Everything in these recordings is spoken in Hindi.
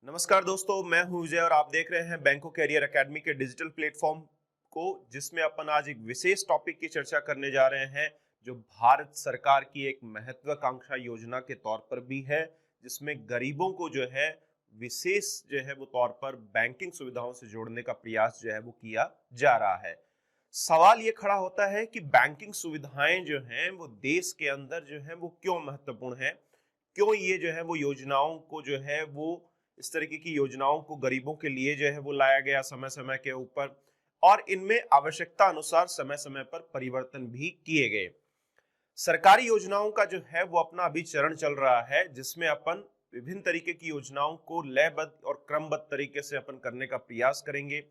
नमस्कार दोस्तों, मैं हूं विजय और आप देख रहे हैं बैंको कैरियर एकेडमी के डिजिटल प्लेटफॉर्म को, जिसमें अपन आज एक विशेष टॉपिक की चर्चा करने जा रहे हैं जो भारत सरकार की एक महत्वाकांक्षा योजना के तौर पर भी है, जिसमें गरीबों को जो है विशेष जो है वो तौर पर बैंकिंग सुविधाओं से जोड़ने का प्रयास जो है वो किया जा रहा है। सवाल ये खड़ा होता है कि बैंकिंग सुविधाएं जो हैं वो देश के अंदर जो है वो क्यों महत्वपूर्ण है, क्यों ये जो है वो योजनाओं को जो है वो इस तरीके की योजनाओं को गरीबों के लिए जो है वो लाया गया समय समय के ऊपर, और इनमें आवश्यकता अनुसार समय समय पर परिवर्तन भी किए गए। सरकारी योजनाओं का जो है वो अपना अभी चरण चल रहा है, जिसमें अपन विभिन्न तरीके की योजनाओं को लयबद्ध और क्रमबद्ध तरीके से अपन करने का प्रयास करेंगे।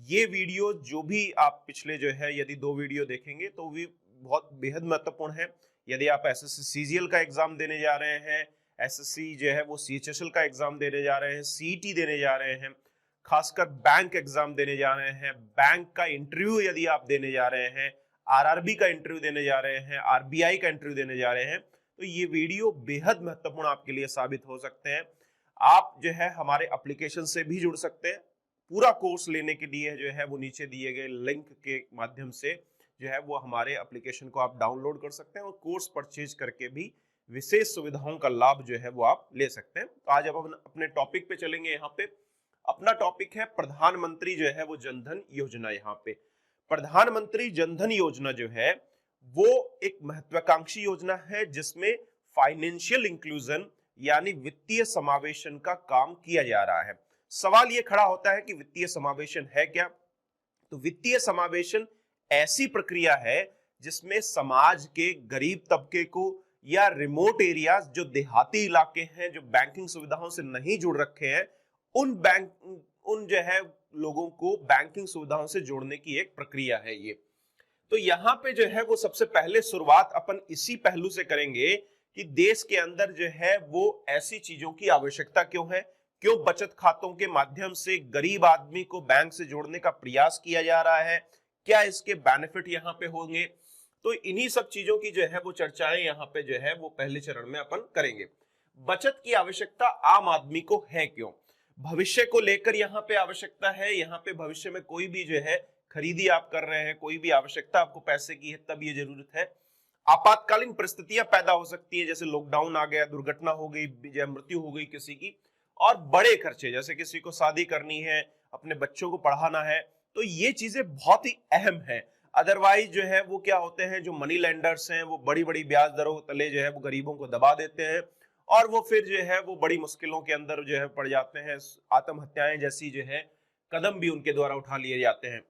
ये वीडियो जो भी आप पिछले जो है यदि 2 वीडियो देखेंगे तो भी बहुत बेहद महत्वपूर्ण है। यदि आप एसएससी सीजीएल का एग्जाम देने जा रहे हैं, एसएससी जो है वो सीएचएसएल का एग्जाम देने जा रहे हैं, सीईटी देने जा रहे हैं, खासकर बैंक एग्जाम देने जा रहे हैं, बैंक का इंटरव्यू यदि आप देने जा रहे हैं, आरआरबी का इंटरव्यू देने जा रहे हैं, आरबीआई का इंटरव्यू देने जा रहे हैं, तो ये वीडियो बेहद महत्वपूर्ण आपके लिए साबित हो सकते हैं। आप जो है हमारे एप्लीकेशन से भी जुड़ सकते हैं। पूरा कोर्स लेने के लिए जो है वो नीचे दिए गए लिंक के माध्यम से जो है वो हमारे एप्लीकेशन को आप डाउनलोड कर सकते हैं और कोर्स परचेज करके भी विशेष सुविधाओं का लाभ जो है वो आप ले सकते हैं। तो आज अब अपने टॉपिक पे चलेंगे। यहाँ पे अपना टॉपिक है प्रधानमंत्री जो है वो जनधन योजना। यहाँ पे प्रधानमंत्री जनधन योजना जो है वो एक महत्वाकांक्षी योजना है, जिसमें फाइनेंशियल इंक्लूजन यानी वित्तीय समावेशन का काम किया जा रहा है। सवाल ये खड़ा होता है कि वित्तीय समावेशन है क्या? तो वित्तीय समावेशन ऐसी प्रक्रिया है जिसमें समाज के गरीब तबके को या रिमोट एरियाज, जो देहाती इलाके हैं, जो बैंकिंग सुविधाओं से नहीं जुड़ रखे हैं, उन जो है लोगों को बैंकिंग सुविधाओं से जोड़ने की एक प्रक्रिया है ये। तो यहाँ पे जो है वो सबसे पहले शुरुआत अपन इसी पहलू से करेंगे कि देश के अंदर जो है वो ऐसी चीजों की आवश्यकता क्यों है, क्यों बचत खातों के माध्यम से गरीब आदमी को बैंक से जोड़ने का प्रयास किया जा रहा है, क्या इसके बेनिफिट यहाँ पे होंगे। तो इन्हीं सब चीजों की जो है वो चर्चाएं यहाँ पे जो है वो पहले चरण में अपन करेंगे। बचत की आवश्यकता आम आदमी को है क्यों, भविष्य को लेकर यहाँ पे आवश्यकता है। यहाँ पे भविष्य में कोई भी जो है खरीदी आप कर रहे हैं, कोई भी आवश्यकता आपको पैसे की है, तब ये जरूरत है। आपातकालीन परिस्थितियां पैदा हो सकती है, जैसे लॉकडाउन आ गया, दुर्घटना हो गई या मृत्यु हो गई किसी की, और बड़े खर्चे जैसे किसी को शादी करनी है, अपने बच्चों को पढ़ाना है, तो ये चीजें बहुत ही अहम है। अदरवाइज जो है वो क्या होते हैं, जो मनी लेंडर्स हैं वो बड़ी बड़ी ब्याज दरों तले जो है वो गरीबों को दबा देते हैं और वो फिर जो है वो बड़ी मुश्किलों के अंदर जो है पड़ जाते हैं। आत्महत्याएं जैसी जो है कदम भी उनके द्वारा उठा लिए जाते हैं।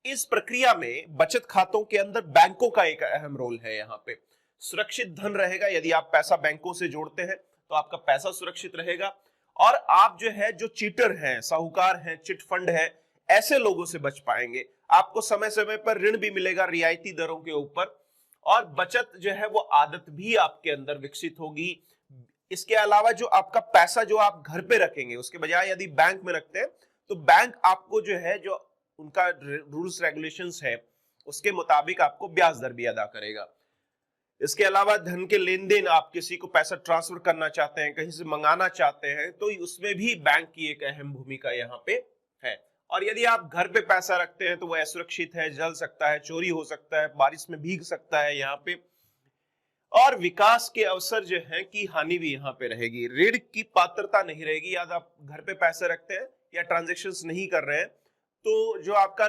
इस प्रक्रिया में बचत खातों के अंदर बैंकों का एक अहम रोल है। यहाँ पे सुरक्षित धन रहेगा। यदि आप पैसा बैंकों से जोड़ते हैं तो आपका पैसा सुरक्षित रहेगा, और आप जो है जो चीटर हैं, साहूकार हैं, चिट फंड है, ऐसे लोगों से बच पाएंगे। आपको समय समय पर ऋण भी मिलेगा रियायती दरों के ऊपर, और बचत जो है वो आदत भी आपके अंदर विकसित होगी। इसके अलावा जो आपका पैसा जो आप घर पे रखेंगे, उसके बजाय यदि बैंक में रखते हैं तो बैंक आपको जो है जो उनका रूल्स रेगुलेशंस है उसके मुताबिक आपको ब्याज दर भी अदा करेगा। इसके अलावा धन के लेन देन, आप किसी को पैसा ट्रांसफर करना चाहते हैं, कहीं से मंगाना चाहते हैं, तो उसमें भी बैंक की एक अहम भूमिका यहाँ पे है। और यदि आप घर पे पैसा रखते हैं तो वह असुरक्षित है, जल सकता है, चोरी हो सकता है, बारिश में भीग सकता है यहाँ पे, और विकास के अवसर जो है की हानि भी यहाँ पे रहेगी। ऋण की पात्रता नहीं रहेगी। यदि आप घर पे पैसे रखते हैं या ट्रांजेक्शन्स नहीं कर रहे हैं तो जो आपका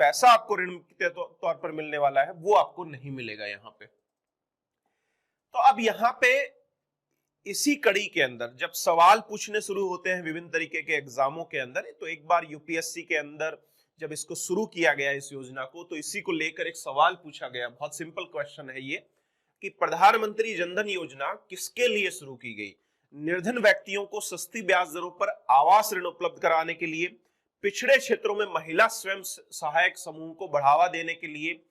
पैसा आपको ऋण के तौर पर मिलने वाला है वो आपको नहीं मिलेगा यहाँ पे। तो अब यहाँ पे इसी कड़ी के अंदर जब सवाल पूछने शुरू होते हैं विभिन्न तरीके के एग्जामों के अंदर, तो एक बार यूपीएससी के अंदर जब इसको शुरू किया गया इस योजना को, तो इसी को लेकर एक सवाल पूछा गया। बहुत सिंपल क्वेश्चन है ये कि प्रधानमंत्री जनधन योजना किसके लिए शुरू की गई? निर्धन व्यक्तियों को सस्ती ब्याज दरों पर आवास ऋण उपलब्ध कराने के लिए, पिछड़े क्षेत्रों में महिला स्वयं सहायक समूह को बढ़ावा देने के लिए,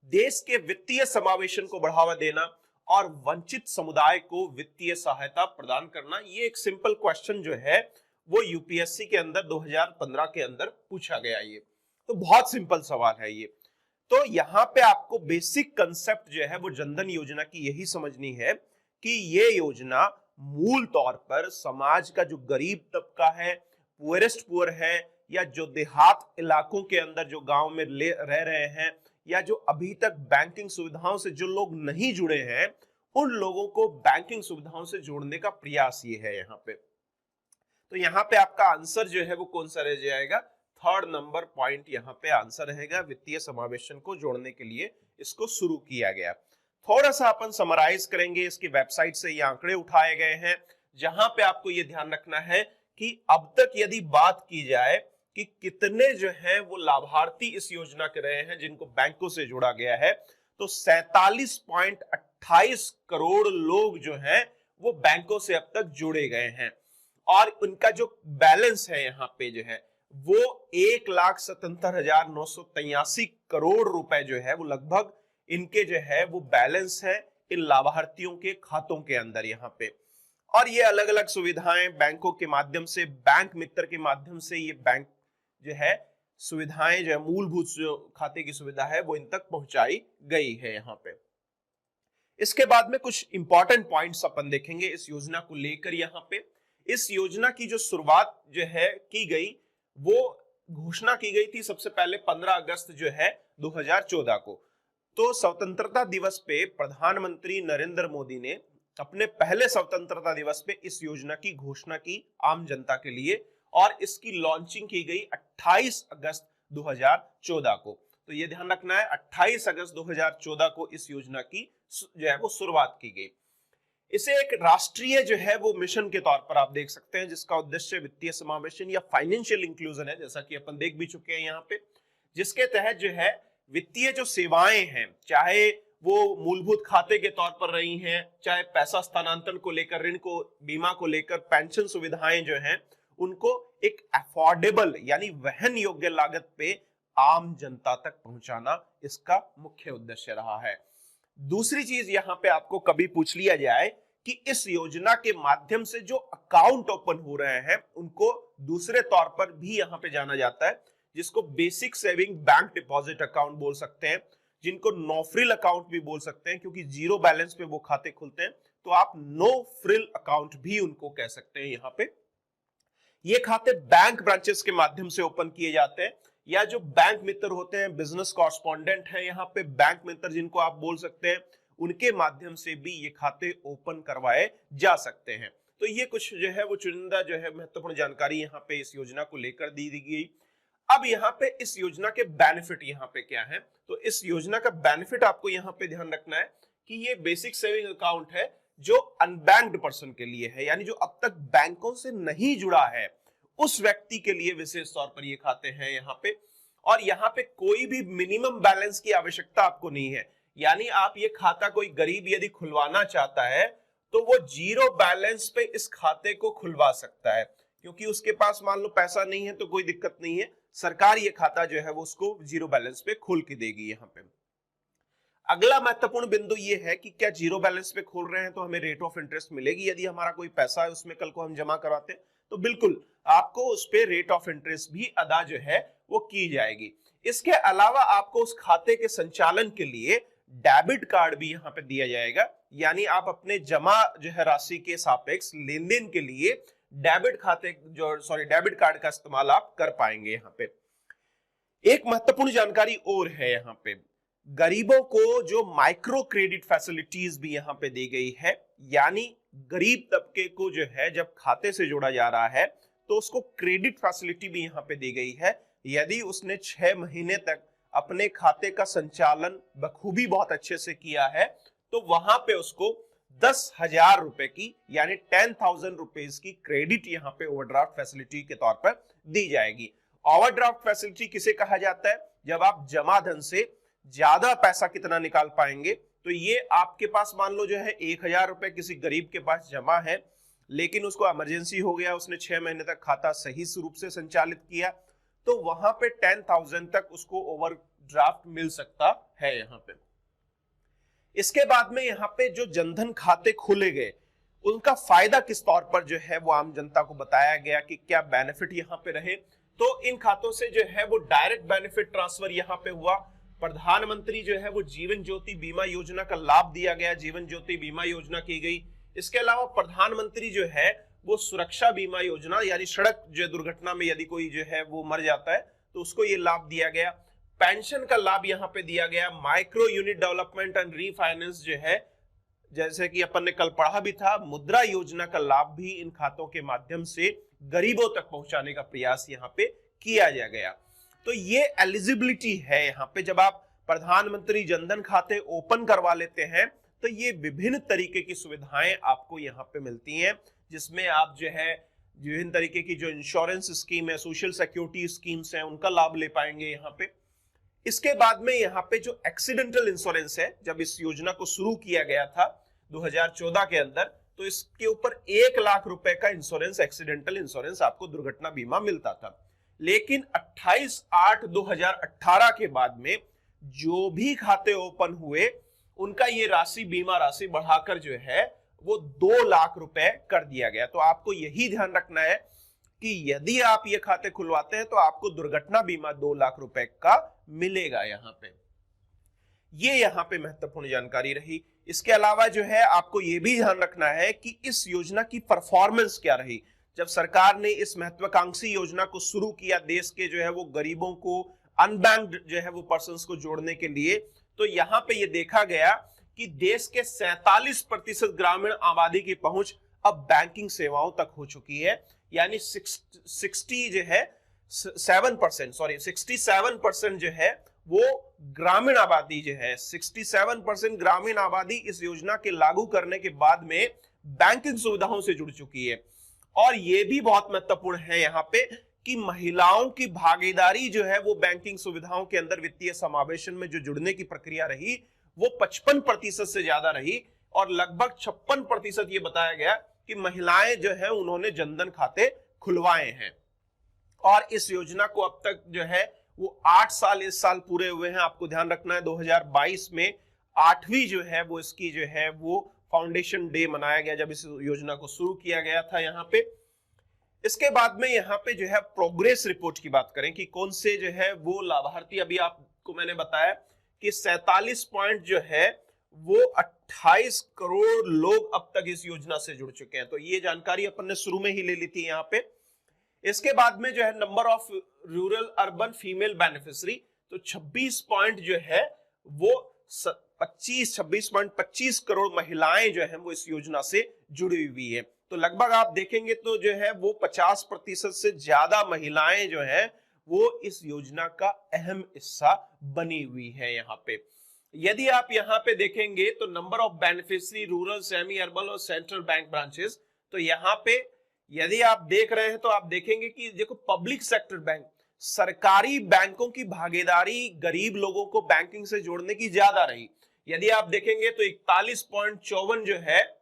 देश के वित्तीय समावेशन को बढ़ावा देना और वंचित समुदाय को वित्तीय सहायता प्रदान करना। ये एक सिंपल क्वेश्चन जो है वो यूपीएससी के अंदर 2015 के अंदर पूछा गया। ये तो बहुत सिंपल सवाल है ये। तो यहाँ पे आपको बेसिक कंसेप्ट जो है वो जनधन योजना की यही समझनी है कि ये योजना मूल तौर पर समाज का जो गरीब तबका है, पुअरेस्ट पुअर है, या जो देहात इलाकों के अंदर जो गांव में रह रहे हैं, या जो अभी तक बैंकिंग सुविधाओं से जो लोग नहीं जुड़े हैं, उन लोगों को बैंकिंग सुविधाओं से जोड़ने का प्रयास ये है यहाँ पे। तो यहाँ पे आपका आंसर जो है वो कौन सा रह जाएगा? थर्ड नंबर पॉइंट यहाँ पे आंसर रहेगा। वित्तीय समावेशन को जोड़ने के लिए इसको शुरू किया गया। थोड़ा सा अपन समराइज करेंगे, इसकी वेबसाइट से ये आंकड़े उठाए गए हैं, जहां पे आपको ये ध्यान रखना है कि अब तक यदि बात की जाए कि कितने जो है वो लाभार्थी इस योजना के रहे हैं जिनको बैंकों से जोड़ा गया है, तो 47.28 करोड़ लोग जो हैं वो बैंकों से अब तक जोड़े गए हैं, और उनका जो बैलेंस है यहाँ पे जो है वो 1,77,983 करोड़ रुपए जो है वो लगभग इनके जो है वो बैलेंस है इन लाभार्थियों के खातों के अंदर यहाँ पे। और ये अलग अलग सुविधाएं बैंकों के माध्यम से, बैंक मित्र के माध्यम से ये बैंक जो है सुविधाएं जो है मूलभूत जो खाते की सुविधा है वो इन तक पहुंचाई गई है यहाँ पे। इसके बाद में कुछ इंपॉर्टेंट पॉइंट्स अपन देखेंगे इस योजना को लेकर। यहाँ पे इस योजना की जो शुरुआत जो है की गई, वो घोषणा की गई थी सबसे पहले 15 अगस्त जो है 2014 को। तो स्वतंत्रता दिवस पे प्रधानमंत्री नरेंद्र मोदी ने अपने पहले स्वतंत्रता दिवस पे इस योजना की घोषणा की आम जनता के लिए, और इसकी लॉन्चिंग की गई 28 अगस्त 2014 को। तो ये ध्यान रखना है, 28 अगस्त 2014 को इस योजना की जो है वो शुरुआत की गई। इसे एक राष्ट्रीय जो है वो मिशन के तौर पर आप देख सकते हैं, जिसका उद्देश्य वित्तीय समावेशन या फाइनेंशियल इंक्लूजन है, जैसा कि अपन देख भी चुके हैं यहाँ पे, जिसके तहत जो है वित्तीय जो सेवाएं हैं, चाहे वो मूलभूत खाते के तौर पर रही हैं, चाहे पैसा स्थानांतरण को लेकर, ऋण को, बीमा को लेकर, पेंशन सुविधाएं जो हैं, उनको एक अफोर्डेबल यानी वहन योग्य लागत पे आम जनता तक पहुंचाना इसका मुख्य उद्देश्य रहा है। दूसरी चीज यहाँ पे आपको कभी पूछ लिया जाए कि इस योजना के माध्यम से जो अकाउंट ओपन हो रहे हैं उनको दूसरे तौर पर भी यहाँ पे जाना जाता है, जिसको basic saving bank deposit account बोल सकते हैं, जिनको नो फ्रिल अकाउंट भी बोल सकते हैं, क्योंकि जीरो बैलेंस पे वो खाते खुलते हैं, तो आप नो फ्रिल अकाउंट भी उनको कह सकते हैं। यहाँ पे ये खाते बैंक ब्रांचेस के माध्यम से ओपन किए जाते हैं, या जो बैंक मित्र होते हैं, बिजनेस कॉरस्पॉन्डेंट है यहाँ पे बैंक मित्र जिनको आप बोल सकते हैं, उनके माध्यम से भी ये खाते ओपन करवाए जा सकते हैं। तो ये कुछ जो है वो चुनिंदा जो है महत्वपूर्ण जानकारी यहाँ पे इस योजना को लेकर दी गई। अब यहाँ पे इस योजना के बेनिफिट यहाँ पे क्या है, तो इस योजना का बेनिफिट आपको यहाँ पे ध्यान रखना है कि ये बेसिक सेविंग अकाउंट है जो अनबैंक्ड पर्सन के लिए है, यानी जो अब तक बैंकों से नहीं जुड़ा है उस व्यक्ति के लिए विशेष तौर पर ये खाते हैं यहाँ पे। और यहाँ पे कोई भी मिनिमम बैलेंस की आवश्यकता आपको नहीं है, यानी आप ये खाता कोई गरीब यदि खुलवाना चाहता है तो वो जीरो बैलेंस पे इस खाते को खुलवा सकता है, क्योंकि उसके पास मान लो पैसा नहीं है तो कोई दिक्कत नहीं है, सरकार ये खाता जो है वो उसको जीरो बैलेंस पे खोल के देगी। यहाँ पे अगला महत्वपूर्ण बिंदु ये है कि क्या जीरो बैलेंस पे खोल रहे हैं तो हमें रेट ऑफ इंटरेस्ट मिलेगी? यदि हमारा कोई पैसा है उसमें कल को हम जमा करवाते हैं तो बिल्कुल आपको उस पे रेट ऑफ इंटरेस्ट भी अदा जो है वो की जाएगी। इसके अलावा आपको उस खाते के संचालन के लिए डेबिट कार्ड भी यहाँ पे दिया जाएगा, यानी आप अपने जमा जो है राशि के सापेक्ष लेन देन के लिए डेबिट कार्ड का इस्तेमाल आप कर पाएंगे। यहाँ पे एक महत्वपूर्ण जानकारी और है, यहाँ पे गरीबों को जो माइक्रो क्रेडिट फैसिलिटीज भी यहाँ पे दी गई है, यानी गरीब तबके को जो है जब खाते से जोड़ा जा रहा है तो उसको क्रेडिट फैसिलिटी भी यहाँ पे दी गई है। यदि उसने 6 महीने तक अपने खाते का संचालन बखूबी बहुत अच्छे से किया है तो वहां पे उसको 10,000 रुपए की यानी 10,000 रुपीज की क्रेडिट यहाँ पे ओवरड्राफ्ट फैसिलिटी के तौर पर दी जाएगी। ओवरड्राफ्ट फैसिलिटी किसे कहा जाता है? जब आप जमा धन से ज्यादा पैसा कितना निकाल पाएंगे, तो ये आपके पास मान लो जो है 1,000 रुपए किसी गरीब के पास जमा है, लेकिन उसको इमरजेंसी हो गया, उसने 6 महीने तक खाता सही रूप से संचालित किया, तो वहां पे 10,000 तक उसको ओवरड्राफ्ट मिल सकता है यहाँ पे। इसके बाद में यहाँ पे जो जनधन खाते खोले गए उनका फायदा किस तौर पर जो है वो आम जनता को बताया गया कि क्या बेनिफिट यहाँ पे रहे। तो इन खातों से जो है वो डायरेक्ट बेनिफिट ट्रांसफर यहाँ पे हुआ। प्रधानमंत्री जो है वो जीवन ज्योति बीमा योजना का लाभ दिया गया, जीवन ज्योति बीमा योजना की गई। इसके अलावा प्रधानमंत्री जो है वो सुरक्षा बीमा योजना, यानी सड़क जो दुर्घटना में यदि कोई जो है वो मर जाता है तो उसको ये लाभ दिया गया। पेंशन का लाभ यहाँ पे दिया गया। Micro unit development and refinance जो है, जैसे कि अपन ने कल पढ़ा भी था, मुद्रा योजना का लाभ भी इन खातों के माध्यम से गरीबों तक पहुंचाने का प्रयास यहाँ पे किया जा गया। तो ये एलिजिबिलिटी है यहाँ पे, जब आप प्रधानमंत्री जनधन खाते ओपन करवा लेते हैं तो ये विभिन्न तरीके की सुविधाएं आपको यहाँ पे मिलती हैं, जिसमें आप जो है विभिन्न तरीके की जो इंश्योरेंस स्कीम है, सोशल सिक्योरिटी स्कीम्स हैं, उनका लाभ ले पाएंगे यहाँ पे। इसके बाद में यहाँ पे जो एक्सीडेंटल इंश्योरेंस है, जब इस योजना को शुरू किया गया था 2014 के अंदर, तो इसके ऊपर 1 लाख रुपए का इंश्योरेंस, एक्सीडेंटल इंश्योरेंस आपको दुर्घटना बीमा मिलता था। लेकिन 28/8/2018 के बाद में जो भी खाते ओपन हुए उनका ये राशि, बीमा राशि बढ़ाकर जो है वो 2 लाख रुपए कर दिया गया। तो आपको यही ध्यान रखना है कि यदि आप ये खाते खुलवाते हैं तो आपको दुर्घटना बीमा 2 लाख रुपए का मिलेगा यहाँ पे। ये यहाँ पे महत्वपूर्ण जानकारी रही। इसके अलावा जो है आपको ये भी ध्यान रखना है कि इस योजना की परफॉर्मेंस क्या रही। जब सरकार ने इस महत्वाकांक्षी योजना को शुरू किया देश के जो है वो गरीबों को, अनबैंक्ड जो है वो पर्संस को जोड़ने के लिए, तो यहाँ पे ये देखा गया कि देश के 47% ग्रामीण आबादी की पहुंच अब बैंकिंग सेवाओं तक हो चुकी है। यानी 67% जो है वो ग्रामीण आबादी जो है, 67% ग्रामीण आबादी इस योजना के लागू करने के बाद में बैंकिंग सुविधाओं से जुड़ चुकी है। और ये भी बहुत महत्वपूर्ण है यहाँ पे कि महिलाओं की भागीदारी जो है वो बैंकिंग सुविधाओं के अंदर वित्तीय समावेशन में जो जुड़ने की प्रक्रिया रही वो 55% से ज्यादा रही, और लगभग 56% ये बताया गया कि महिलाएं जो है उन्होंने जनधन खाते खुलवाए हैं। और इस योजना को अब तक जो है वो 8 साल इस साल पूरे हुए हैं। आपको ध्यान रखना है 2022 में 8वीं जो है वो इसकी जो है वो फाउंडेशन डे मनाया गया, जब इस योजना को शुरू किया गया था यहाँ पे। इसके बाद में यहाँ पे जो है प्रोग्रेस रिपोर्ट की बात करें कि कौन से जो है वो लाभार्थी, अभी आपको मैंने बताया कि 47 पॉइंट जो है वो 28 करोड़ लोग अब तक इस योजना से जुड़ चुके हैं। तो ये जानकारी अपन ने शुरू में ही ले ली थी यहाँ पे। इसके बाद में जो है number of rural urban female beneficiary, तो 26 पॉइंट जो है वो 26.25 करोड़ महिलाएं जो है वो इस योजना से जुड़ी हुई है। तो लगभग आप देखेंगे तो जो है वो 50% से ज्यादा महिलाएं जो है वो इस योजना का अहम हिस्सा बनी हुई है यहाँ पे। यदि आप यहाँ पे देखेंगे तो number of beneficiary rural, semi urban और सेंट्रल बैंक ब्रांचेस, तो यहाँ पे यदि आप देख रहे हैं तो आप देखेंगे कि देखो पब्लिक सेक्टर बैंक, सरकारी बैंकों की भागीदारी गरीब लोगों को बैंकिंग से जोड़ने की ज्यादा रही। यदि आप देखेंगे तो 41.54 जो है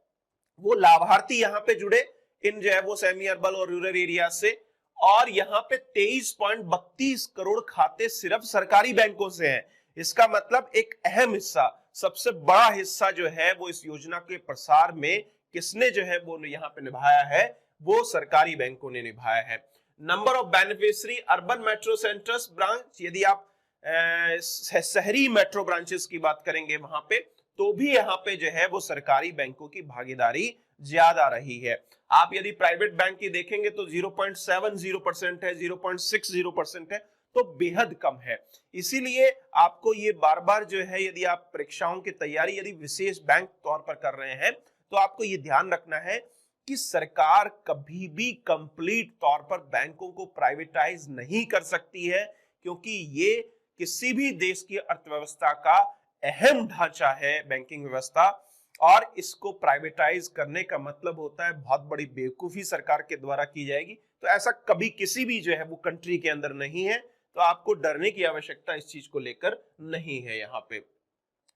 वो लाभार्थी यहाँ पे जुड़े इन जो है वो सेमी अर्बन और रूरल एरिया से, और यहाँ पे 23.32 करोड़ खाते सिर्फ सरकारी बैंकों से हैं। इसका मतलब एक अहम हिस्सा, सबसे बड़ा हिस्सा जो है वो इस योजना के प्रसार में किसने जो है वो यहाँ पे निभाया है, वो सरकारी बैंकों ने निभाया है। Number of beneficiary urban metro centres branch, यदि आप शहरी मेट्रो ब्रांचेस की बात करेंगे वहां पे, तो भी यहाँ पे जो है वो सरकारी बैंकों की भागीदारी ज्यादा रही है। आप यदि प्राइवेट बैंक की देखेंगे तो 0.70% है, 0.60% है, तो बेहद कम है। इसीलिए आपको ये बार बार जो है, यदि आप परीक्षाओं की तैयारी यदि विशेष बैंक तौर पर कर रहे हैं तो आपको ये ध्यान रखना है कि सरकार कभी भी कंप्लीट तौर पर बैंकों को प्राइवेटाइज नहीं कर सकती है, क्योंकि ये किसी भी देश की अर्थव्यवस्था का अहम ढांचा है बैंकिंग व्यवस्था, और इसको प्राइवेटाइज करने का मतलब होता है बहुत बड़ी बेवकूफी सरकार के द्वारा की जाएगी। तो ऐसा कभी किसी भी जो है वो कंट्री के अंदर नहीं है, तो आपको डरने की आवश्यकता इस चीज को लेकर नहीं है यहाँ पे।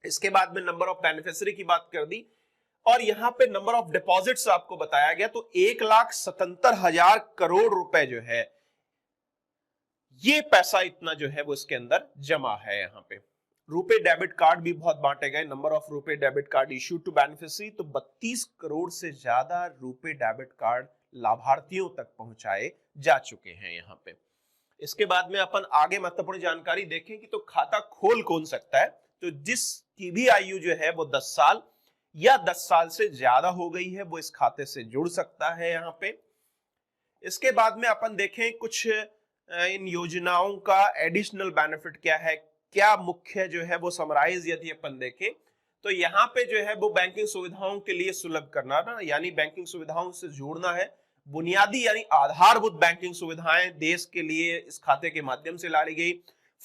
इसके बाद में नंबर ऑफ बेनिफिशियरी की बात कर दी, और यहाँ पे नंबर ऑफ डिपॉजिट्स आपको बताया गया, तो 1,77,000 करोड़ रुपए जो है ये पैसा इतना जो है वो इसके अंदर जमा है यहाँ पे। रुपे डेबिट कार्ड भी बहुत बांटे गए। Number of RuPay debit card issued to beneficiary, तो 32 करोड़ से ज्यादा रुपे डेबिट कार्ड लाभार्थियों तक पहुंचाए जा चुके हैं यहाँ पे। इसके बाद में अपन आगे महत्वपूर्ण जानकारी देखें कि तो खाता खोल कौन सकता है। तो जिसकी भी आयु जो है वो 10 साल या 10 साल से ज्यादा हो गई है वो इस खाते से जुड़ सकता है यहाँ पे। इसके बाद में अपन देखें कुछ इन योजनाओं का एडिशनल बेनिफिट क्या है, क्या मुख्य जो है वो समराइज यदि अपन देखें तो यहाँ पे जो है वो बैंकिंग सुविधाओं के लिए सुलभ करना ना, यानी बैंकिंग सुविधाओं से जोड़ना है। बुनियादी यानी आधारभूत बैंकिंग सुविधाएं देश के लिए इस खाते के माध्यम से लाई गई।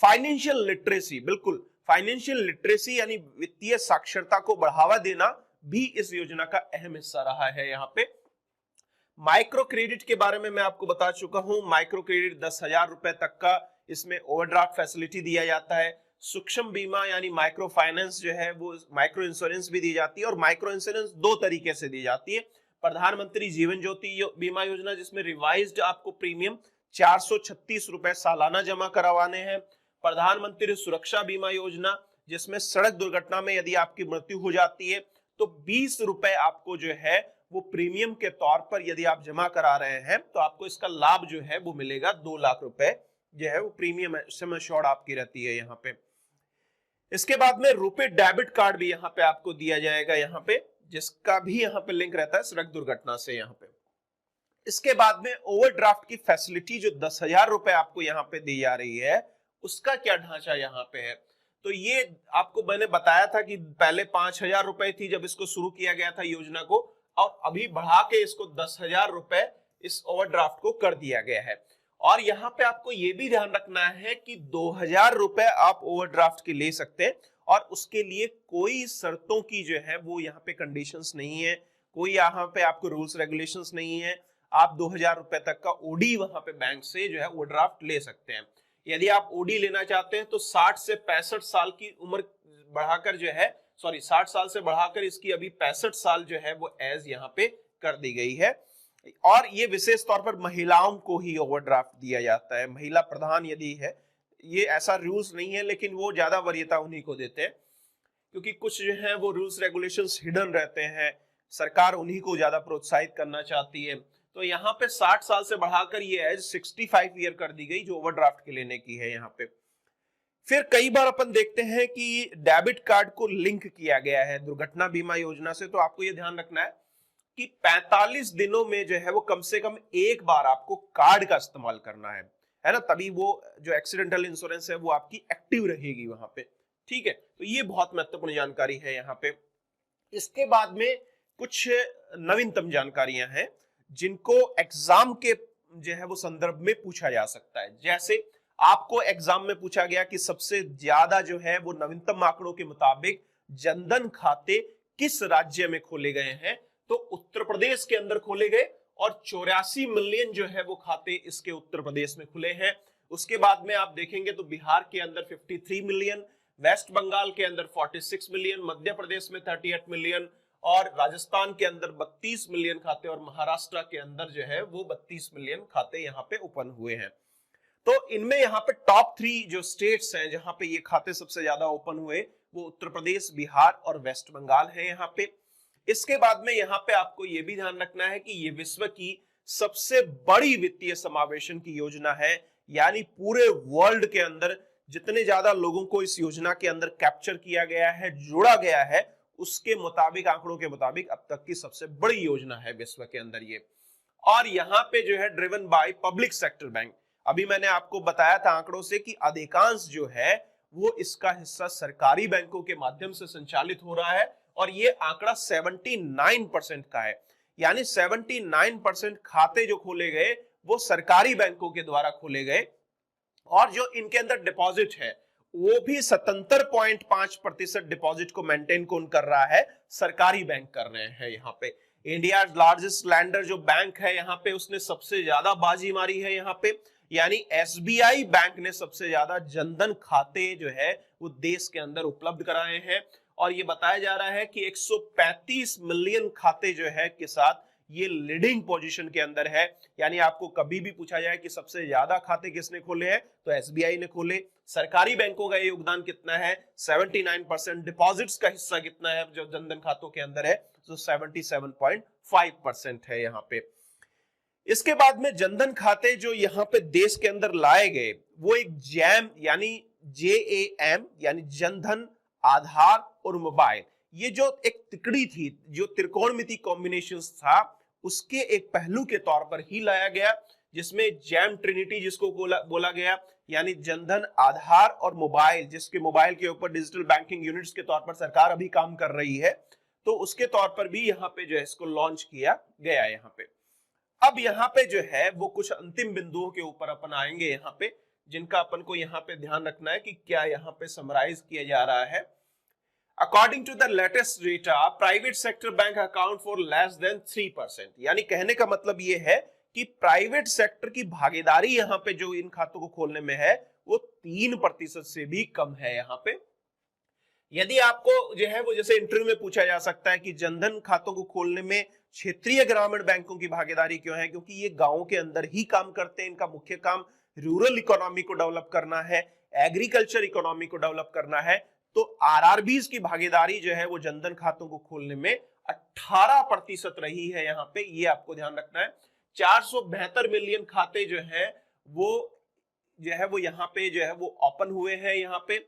फाइनेंशियल लिटरेसी, बिल्कुल फाइनेंशियल लिटरेसी यानी वित्तीय साक्षरता को बढ़ावा देना भी इस योजना का अहम हिस्सा रहा है यहाँ पे। माइक्रो क्रेडिट के बारे में मैं आपको बता चुका हूं, माइक्रो क्रेडिट 10,000 रुपए तक का इसमें ओवरड्राफ्ट फैसिलिटी दिया जाता है। सूक्ष्म बीमा यानी माइक्रो फाइनेंस जो है वो माइक्रो इंश्योरेंस भी दी जाती है, और माइक्रो इंश्योरेंस दो तरीके से दी जाती है। प्रधानमंत्री जीवन ज्योति बीमा योजना जिसमें रिवाइज्ड आपको प्रीमियम 436 रुपए सालाना जमा करवाने हैं। प्रधानमंत्री सुरक्षा बीमा योजना जिसमें सड़क दुर्घटना में यदि आपकी मृत्यु हो जाती है तो 20 रुपए आपको जो है वो प्रीमियम के तौर पर यदि आप जमा करा रहे हैं तो आपको इसका लाभ जो है वो मिलेगा। 2 लाख रुपए जो है वो प्रीमियम सम एश्योर्ड आपकी रहती है यहाँ पे। इसके बाद में रुपे डेबिट कार्ड भी यहाँ पे आपको दिया जाएगा यहाँ पे, जिसका भी यहाँ पे लिंक रहता है सड़क दुर्घटना से यहाँ पे। इसके बाद में ओवरड्राफ्ट की फैसिलिटी जो 10,000 रुपए आपको यहाँ पे दी जा रही है उसका क्या ढांचा यहाँ पे है, तो ये आपको मैंने बताया था कि पहले 5,000 रुपए थी जब इसको शुरू किया गया था योजना को, और अभी बढ़ा के इसको 10,000 रुपए इस ओवरड्राफ्ट को कर दिया गया है। और यहाँ पे आपको ये भी ध्यान रखना है कि 2,000 रुपए आप ओवरड्राफ्ट के ले सकते हैं, और उसके लिए कोई शर्तों की जो है वो यहाँ पे कंडीशंस नहीं है, कोई यहाँ पे आपको रूल्स रेगुलेशंस नहीं है। आप 2,000 रुपए तक का ओडी वहां पे बैंक से जो है ओवरड्राफ्ट ले सकते हैं। यदि आप ओडी लेना चाहते हैं तो 60 से 65 साल की उम्र बढ़ाकर जो है 60 साल से बढ़ाकर इसकी अभी 65 साल जो है वो एज यहाँ पे कर दी गई है। और ये विशेष तौर पर महिलाओं को ही ओवरड्राफ्ट दिया जाता है, महिला प्रधान यदि है, ये ऐसा रूल्स नहीं है लेकिन वो ज्यादा वरीयता उन्हीं को देते हैं, क्योंकि कुछ जो है वो रूल्स रेगुलेशंस हिडन रहते हैं, सरकार उन्हीं को ज्यादा प्रोत्साहित करना चाहती है। तो यहाँ पे 60 साल से बढ़ाकर ये एज 65 ईयर कर दी गई जो ओवरड्राफ्ट के लेने की है यहाँ पे। फिर कई बार अपन देखते हैं कि डेबिट कार्ड को लिंक किया गया है दुर्घटना बीमा योजना से, तो आपको ये ध्यान रखना है कि 45 दिनों में जो है वो कम से कम एक बार आपको कार्ड का इस्तेमाल करना है ना, तभी वो जो एक्सीडेंटल इंश्योरेंस है वो आपकी एक्टिव रहेगी वहां पे। ठीक है, तो ये बहुत महत्वपूर्ण जानकारी है यहाँ पे। इसके बाद में कुछ नवीनतम जानकारियां हैं जिनको एग्जाम के जो है वो संदर्भ में पूछा जा सकता है। जैसे आपको एग्जाम में पूछा गया कि सबसे ज्यादा जो है वो नवीनतम आंकड़ों के मुताबिक जनधन खाते किस राज्य में खोले गए हैं, तो उत्तर प्रदेश के अंदर खोले गए, और 84 मिलियन जो है वो खाते इसके उत्तर प्रदेश में खुले हैं। उसके बाद में आप देखेंगे तो बिहार के अंदर 53 मिलियन, वेस्ट बंगाल के अंदर 46 मिलियन, मध्य प्रदेश में 38 मिलियन, और राजस्थान के अंदर 32 मिलियन खाते, और महाराष्ट्र के अंदर जो है वो 32 मिलियन खाते यहाँ पे ओपन हुए हैं। तो इनमें यहाँ पे टॉप 3 जो स्टेट्स हैं जहां पे ये खाते सबसे ज्यादा ओपन हुए वो उत्तर प्रदेश, बिहार और वेस्ट बंगाल है यहाँ पे। इसके बाद में यहाँ पे आपको ये भी ध्यान रखना है कि ये विश्व की सबसे बड़ी वित्तीय समावेशन की योजना है, यानी पूरे वर्ल्ड के अंदर जितने ज्यादा लोगों को इस योजना के अंदर कैप्चर किया गया है, जोड़ा गया है, उसके मुताबिक आंकड़ों के मुताबिक अब तक की सबसे बड़ी योजना है विश्व के अंदर ये। और यहाँ पे जो है driven by public sector bank, अभी मैंने आपको बताया था आंकड़ों से कि अधिकांश जो है वो इसका हिस्सा सरकारी बैंकों के माध्यम से संचालित हो रहा है, और ये आंकड़ा 79% का है, यानी 79% खाते जो खोले गए वो सरकारी बैंकों के द्वारा खोले गए, और जो इनके अंदर डिपॉजिट है वो भी 77.5% डिपॉजिट को मेंटेन कौन कर रहा है, सरकारी बैंक कर रहे हैं। यहाँ पे इंडिया लार्जेस्ट लैंडर जो बैंक है यहाँ पे उसने सबसे ज्यादा बाजी मारी है यहाँ पे, यानी एसबीआई बैंक ने सबसे ज्यादा जनधन खाते जो है वो देश के अंदर उपलब्ध कराए हैं, और ये बताया जा रहा है कि 135 मिलियन खाते जो है के साथ ये लीडिंग पोजीशन के अंदर है। यानी आपको कभी भी पूछा जाए कि सबसे ज्यादा खाते किसने खोले हैं तो एसबीआई ने खोले। सरकारी बैंकों का योगदान कितना है, 79%। डिपॉजिट्स का हिस्सा कितना है जो जनधन खातों के अंदर है, तो 77.5% है यहाँ पे। इसके बाद में जनधन खाते जो यहाँ पे देश के अंदर लाए गए वो एक जैम यानी JAM यानी जनधन, आधार और मोबाइल, ये जो एक तिकड़ी थी, जो त्रिकोणमिति कॉम्बिनेशंस था, उसके एक पहलू के तौर पर ही लाया गया, जिसमें जैम ट्रिनिटी जिसको बोला गया, यानी जनधन, आधार और मोबाइल, जिसके मोबाइल के ऊपर डिजिटल बैंकिंग यूनिट्स के तौर पर सरकार अभी काम कर रही है, तो उसके तौर पर भी यहाँ पे जो है इसको लॉन्च किया गया है। यहाँ पे अब यहाँ पे जो है वो कुछ अंतिम बिंदुओं के ऊपर अपन आएंगे यहाँ पे, जिनका अपन को यहाँ पे ध्यान रखना है कि क्या यहाँ पे समराइज किया जा रहा है। According to the latest data, private sector bank account for less than 3%, यानी कहने का मतलब ये है कि प्राइवेट सेक्टर की भागीदारी यहाँ पे जो इन खातों को खोलने में है वो 3% से भी कम है। यहाँ पे यदि आपको जो है वो जैसे इंटरव्यू में पूछा जा सकता है कि जनधन खातों को खोलने में क्षेत्रीय ग्रामीण बैंकों की भागीदारी क्यों है, क्योंकि ये गांवों के अंदर ही काम करते हैं, इनका मुख्य काम रूरल इकोनॉमी को डेवलप करना है, एग्रीकल्चर इकोनॉमी को डेवलप करना है। तो आरआरबीज की भागीदारी जो है वो जनधन खातों को खोलने में 18% रही है। यहाँ पे ये आपको ध्यान रखना है। 472 मिलियन खाते जो है वो यहाँ पे जो है वो ओपन हुए हैं यहाँ पे,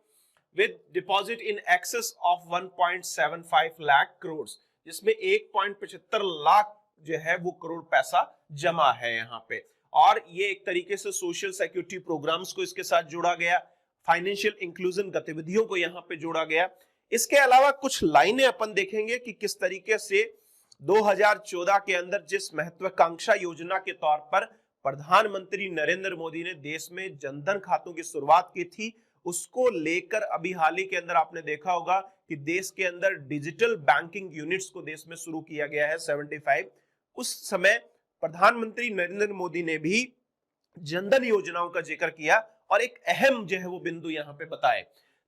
with deposit in excess of 1.75 lakh crore, जिसमें 1.75 लाख जो है वो करोड़ पैसा जमा है यहाँ पे। और ये एक तरीके से सोशल सिक्योरिटी प्रोग्राम्स को इसके साथ जोड़ा गया, फाइनेंशियल इंक्लूजन गतिविधियों को यहाँ पे जोड़ा गया। इसके अलावा कुछ लाइनें अपन देखेंगे कि किस तरीके से 2014 के अंदर जिस महत्वाकांक्षा योजना के तौर पर प्रधानमंत्री नरेंद्र मोदी ने देश में जनधन खातों की शुरुआत की थी, उसको लेकर अभी हाल ही के अंदर आपने देखा होगा कि देश के अंदर डिजिटल बैंकिंग यूनिट्स को देश में शुरू किया गया है 75। उस समय प्रधानमंत्री नरेंद्र मोदी ने भी जनधन योजनाओं का जिक्र किया और एक अहम जो है वो बिंदु यहाँ पे बताए।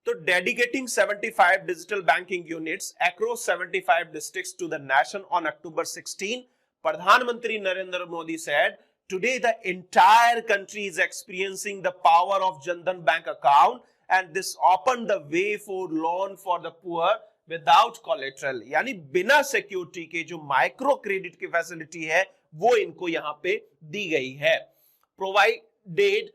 तो dedicating 75 digital banking units across 75 districts to the nation on October 16, प्रधानमंत्री Narendra Modi said, today the entire country is experiencing the power of Jan Dhan bank account and this opened the way for loan for the poor without collateral, यानी बिना सिक्योरिटी के जो माइक्रो क्रेडिट की फैसिलिटी है वो इनको यहाँ पे दी गई है। प्रोवाइडेड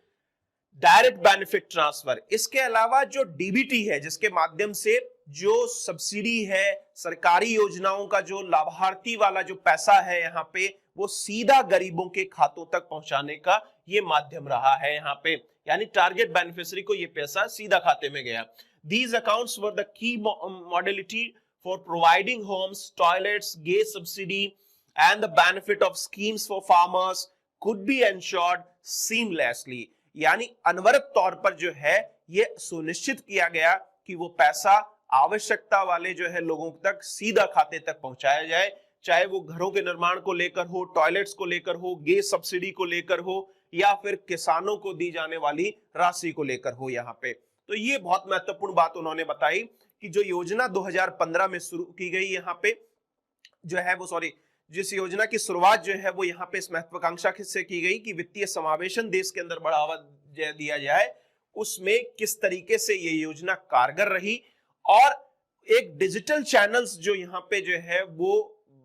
डायरेक्ट बेनिफिट ट्रांसफर, इसके अलावा जो डीबीटी है जिसके माध्यम से जो सब्सिडी है, सरकारी योजनाओं का जो लाभार्थी वाला जो पैसा है यहाँ पे वो सीधा गरीबों के खातों तक पहुंचाने का ये माध्यम रहा है यहाँ पे, यानी टारगेट बेनिफिशियरी को ये पैसा सीधा खाते में गया। These accounts were the key modality for providing homes, toilets, gas subsidy and the benefit of schemes for farmers could be ensured seamlessly, यानी अनवरत तौर पर जो है ये सुनिश्चित किया गया कि वो पैसा आवश्यकता वाले जो है लोगों तक सीधा खाते तक पहुंचाया जाए, चाहे वो घरों के निर्माण को लेकर हो, टॉयलेट्स को लेकर हो, गैस सब्सिडी को लेकर हो या फिर किसानों को दी जाने वाली राशि को लेकर हो यहाँ पे। तो ये बहुत महत्वपूर्ण बात उन्होंने बताई कि जो योजना 2015 में शुरू की गई यहाँ पे जो है वो जिस योजना की शुरुआत जो है वो यहाँ पे इस महत्वाकांक्षा से की गई कि वित्तीय समावेशन देश के अंदर बढ़ावा दिया जाए, उसमें किस तरीके से ये योजना कारगर रही और एक डिजिटल चैनल्स जो यहाँ पे जो है वो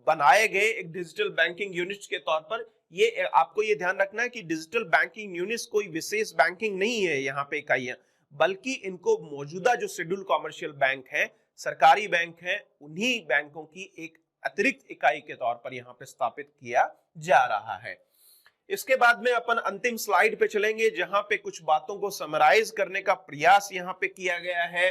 बनाए गए एक डिजिटल बैंकिंग यूनिट्स के तौर पर। ये आपको ये ध्यान रखना है कि डिजिटल बैंकिंग यूनिट्स कोई विशेष बैंकिंग नहीं है यहाँ पे इकाइयां, बल्कि इनको मौजूदा जो शेड्यूल कॉमर्शियल बैंक है, सरकारी बैंक है, उन्हीं बैंकों की एक अतिरिक्त इकाई के तौर पर यहाँ पे स्थापित किया जा रहा है। इसके बाद में अपन अंतिम स्लाइड पे चलेंगे जहां पे कुछ बातों को समराइज करने का प्रयास यहाँ पे किया गया है।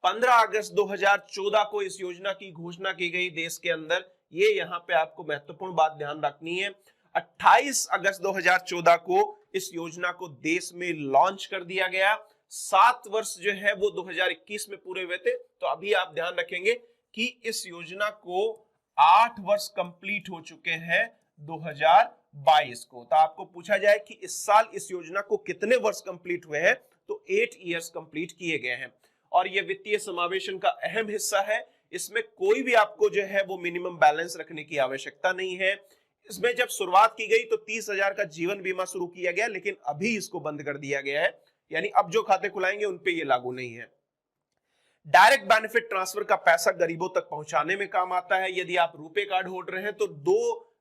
15 अगस्त 2014 को इस योजना की घोषणा की गई देश के अंदर, ये यहाँ पे आपको महत्वपूर्ण बात ध्यान रखनी है। 28 अगस्त 2014 को इस योजना को देश में लॉन्च कर दिया गया। 7 वर्ष जो है वो 2021 में पूरे हुए थे, तो अभी आप ध्यान रखेंगे कि इस योजना को 8 वर्ष कंप्लीट हो चुके हैं 2022 को। तो आपको पूछा जाए कि इस साल इस योजना को कितने वर्ष कंप्लीट हुए हैं, तो 8 इयर्स कंप्लीट किए गए हैं। और ये वित्तीय समावेशन का अहम हिस्सा है। इसमें कोई भी आपको जो है वो मिनिमम बैलेंस रखने की आवश्यकता नहीं है। इसमें जब शुरुआत की गई तो 30,000 का जीवन बीमा शुरू किया गया, लेकिन अभी इसको बंद कर दिया गया है, यानी अब जो खाते खुलाएंगे उन पे ये लागू नहीं है। डायरेक्ट बेनिफिट ट्रांसफर का पैसा गरीबों तक पहुंचाने में काम आता है। यदि आप रुपे कार्ड होल्डर हैं तो 2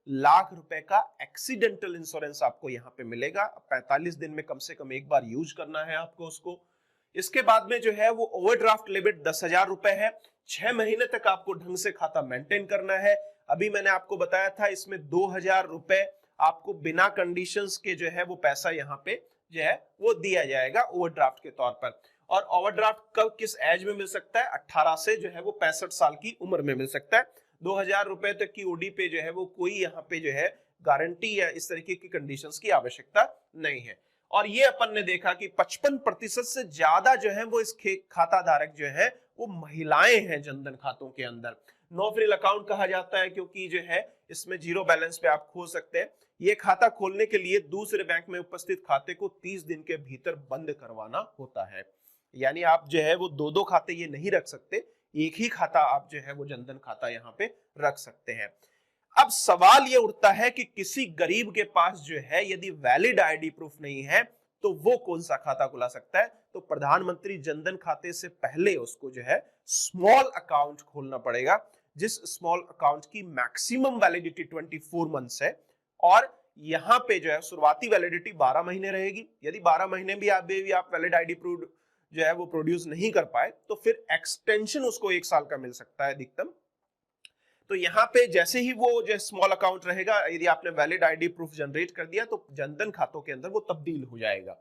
लाख रुपए का एक्सीडेंटल इंश्योरेंस आपको यहाँ पे मिलेगा। 45 दिन में कम से कम एक बार यूज करना है आपको उसको। इसके बाद में जो है वो ओवरड्राफ्ट लिमिट 10,000 रुपए है। 6 महीने तक आपको ढंग से खाता मेंटेन करना है। अभी मैंने आपको बताया था इसमें 2,000 रुपए आपको बिना कंडीशंस के जो है वो पैसा यहाँ पे जो है वो दिया जाएगा ओवरड्राफ्ट के तौर पर। और ओवरड्राफ्ट कब किस एज में मिल सकता है? 18 से जो है वो 65 साल की उम्र में मिल सकता है। 2,000 रुपए तक की ओडी पे जो है वो कोई यहाँ पे जो है गारंटी या इस तरीके की कंडीशंस की आवश्यकता नहीं है। और ये अपन ने देखा कि 55% से ज्यादा जो है वो इस खाता धारक जो है वो महिलाएं हैं जनधन खातों के अंदर। नो फ्रिल अकाउंट कहा जाता है क्योंकि जो है इसमें जीरो बैलेंस पे आप खोल सकते हैं। ये खाता खोलने के लिए दूसरे बैंक में उपस्थित खाते को 30 दिन के भीतर बंद करवाना होता है। यानी आप जो है वो दो खाते ये नहीं रख सकते, एक ही खाता आप जो है वो जनधन खाता यहाँ पे रख सकते हैं। अब सवाल ये उठता है कि किसी गरीब के पास जो है यदि वैलिड आईडी प्रूफ नहीं है तो वो कौन सा खाता खुला सकता है? तो प्रधानमंत्री जनधन खाते से पहले उसको जो है स्मॉल अकाउंट खोलना पड़ेगा, जिस स्मॉल अकाउंट की मैक्सिमम वैलिडिटी 24 मंथ्स है। और यहाँ पे जो है शुरुआती वैलिडिटी 12 महीने रहेगी। यदि 12 महीने भी आप वैलिड आईडी प्रूफ जो है वो प्रोड्यूस नहीं कर पाए तो फिर एक्सटेंशन उसको 1 साल का मिल सकता है अधिकतम। तो यहाँ पे जैसे ही वो जो स्मॉल अकाउंट रहेगा, यदि आपने वैलिड आईडी प्रूफ जनरेट कर दिया तो जनधन खातों के अंदर वो तब्दील हो जाएगा।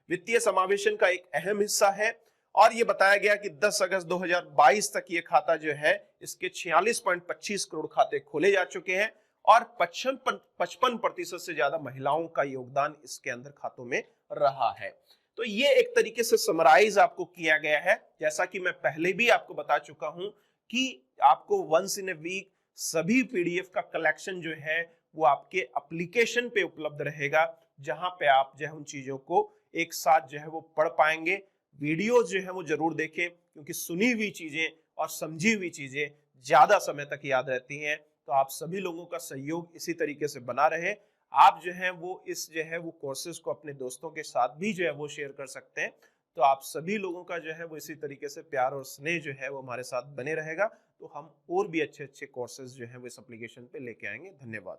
वित्तीय समावेशन का एक अहम हिस्सा है। और ये बताया गया कि 10 अगस्त 2022 तक ये खाता जो है इसके 46.25 करोड़ खाते खोले जा चुके हैं और 55% से ज्यादा महिलाओं का योगदान इसके अंदर खातों में रहा है। तो ये एक तरीके से समराइज आपको किया गया है। जैसा कि मैं पहले भी आपको बता चुका हूं कि आपको वंस इन ए वीक सभी पीडीएफ का कलेक्शन जो है वो आपके एप्लीकेशन पे उपलब्ध रहेगा, जहां पे आप जो है उन चीजों को एक साथ जो है वो पढ़ पाएंगे। वीडियो जो है वो जरूर देखें क्योंकि सुनी हुई चीजें और समझी हुई चीजें ज्यादा समय तक याद रहती हैं। तो आप सभी लोगों का सहयोग इसी तरीके से बना रहे। आप जो है वो इस जो है वो कोर्सेज को अपने दोस्तों के साथ भी जो है वो शेयर कर सकते हैं। तो आप सभी लोगों का जो है वो इसी तरीके से प्यार और स्नेह जो है वो हमारे साथ बने रहेगा। तो हम और भी अच्छे अच्छे कोर्सेज जो है वो इस एप्लीकेशन पे लेके आएंगे। धन्यवाद।